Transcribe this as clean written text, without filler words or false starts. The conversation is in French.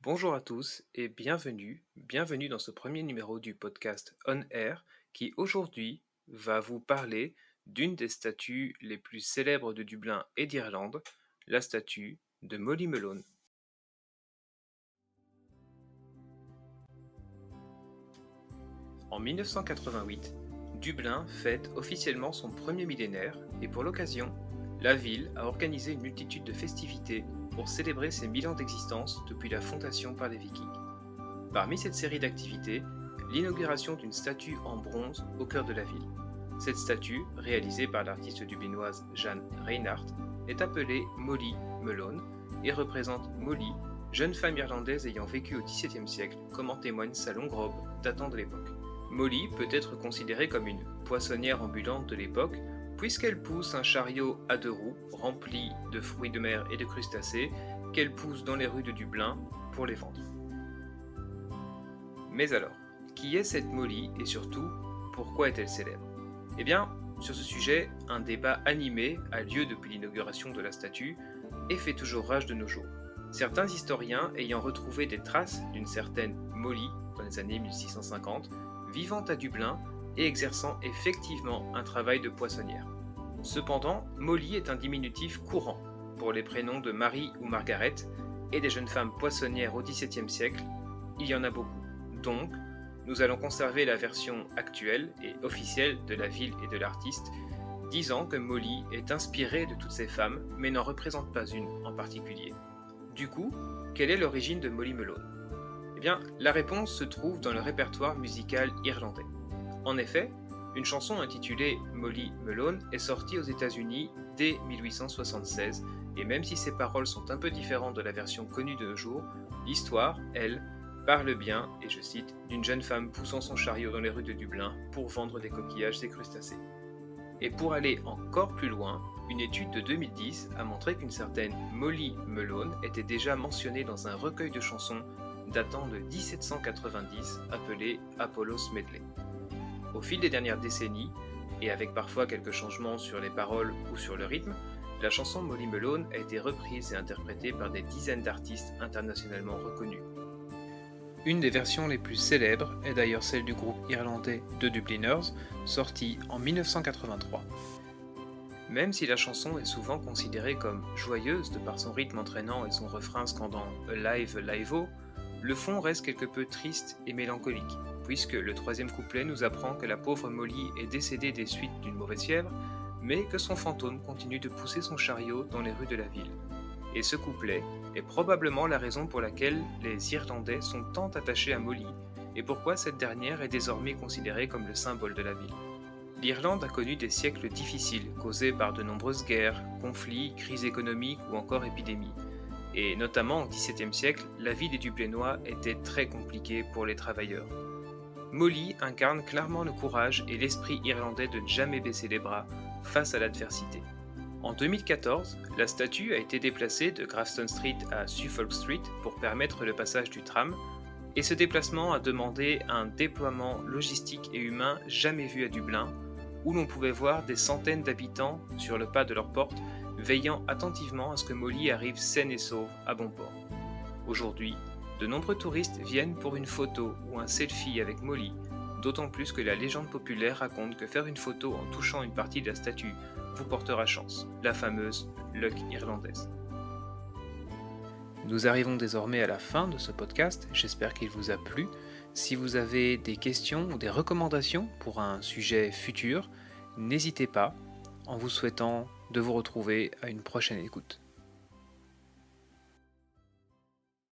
Bonjour à tous et bienvenue dans ce premier numéro du podcast On Air qui aujourd'hui va vous parler d'une des statues les plus célèbres de Dublin et d'Irlande, la statue de Molly Malone. En 1988, Dublin fête officiellement son premier millénaire et pour l'occasion, la ville a organisé une multitude de festivités pour célébrer ses 1000 ans d'existence depuis la fondation par les Vikings. Parmi cette série d'activités, l'inauguration d'une statue en bronze au cœur de la ville. Cette statue, réalisée par l'artiste dublinoise Jeanne Reinhardt, est appelée Molly Malone et représente Molly, jeune femme irlandaise ayant vécu au XVIIe siècle, comme en témoigne sa longue robe datant de l'époque. Molly peut être considérée comme une poissonnière ambulante de l'époque, puisqu'elle pousse un chariot à 2 roues rempli de fruits de mer et de crustacés qu'elle pousse dans les rues de Dublin pour les vendre. Mais alors, qui est cette Molly et surtout, pourquoi est-elle célèbre? Eh bien, sur ce sujet, un débat animé a lieu depuis l'inauguration de la statue et fait toujours rage de nos jours. Certains historiens ayant retrouvé des traces d'une certaine Molly dans les années 1650, vivant à Dublin et exerçant effectivement un travail de poissonnière. Cependant, Molly est un diminutif courant pour les prénoms de Marie ou Margaret et des jeunes femmes poissonnières au XVIIe siècle, il y en a beaucoup. Donc, nous allons conserver la version actuelle et officielle de la ville et de l'artiste, disant que Molly est inspirée de toutes ces femmes, mais n'en représente pas une en particulier. Du coup, quelle est l'origine de Molly Malone? Eh bien, la réponse se trouve dans le répertoire musical irlandais. En effet, une chanson intitulée Molly Malone est sortie aux États-Unis dès 1876, et même si ses paroles sont un peu différentes de la version connue de nos jours, l'histoire, elle, parle bien, et je cite, d'une jeune femme poussant son chariot dans les rues de Dublin pour vendre des coquillages et crustacés. Et pour aller encore plus loin, une étude de 2010 a montré qu'une certaine Molly Malone était déjà mentionnée dans un recueil de chansons datant de 1790 appelé Apollo's Medley. Au fil des dernières décennies, et avec parfois quelques changements sur les paroles ou sur le rythme, la chanson Molly Malone a été reprise et interprétée par des dizaines d'artistes internationalement reconnus. Une des versions les plus célèbres est d'ailleurs celle du groupe irlandais The Dubliners, sortie en 1983. Même si la chanson est souvent considérée comme joyeuse de par son rythme entraînant et son refrain scandant Alive, Alive-O, le fond reste quelque peu triste et mélancolique, puisque le 3e couplet nous apprend que la pauvre Molly est décédée des suites d'une mauvaise fièvre, mais que son fantôme continue de pousser son chariot dans les rues de la ville. Et ce couplet est probablement la raison pour laquelle les Irlandais sont tant attachés à Molly, et pourquoi cette dernière est désormais considérée comme le symbole de la ville. L'Irlande a connu des siècles difficiles, causés par de nombreuses guerres, conflits, crises économiques ou encore épidémies. Et notamment au XVIIe siècle, la vie des Dublinois était très compliquée pour les travailleurs. Molly incarne clairement le courage et l'esprit irlandais de ne jamais baisser les bras face à l'adversité. En 2014, la statue a été déplacée de Grafton Street à Suffolk Street pour permettre le passage du tram, et ce déplacement a demandé un déploiement logistique et humain jamais vu à Dublin, où l'on pouvait voir des centaines d'habitants sur le pas de leur porte, veillant attentivement à ce que Molly arrive saine et sauve à bon port. Aujourd'hui, de nombreux touristes viennent pour une photo ou un selfie avec Molly, d'autant plus que la légende populaire raconte que faire une photo en touchant une partie de la statue vous portera chance, la fameuse luck irlandaise. Nous arrivons désormais à la fin de ce podcast, j'espère qu'il vous a plu. Si vous avez des questions ou des recommandations pour un sujet futur, n'hésitez pas, en vous souhaitant de vous retrouver à une prochaine écoute.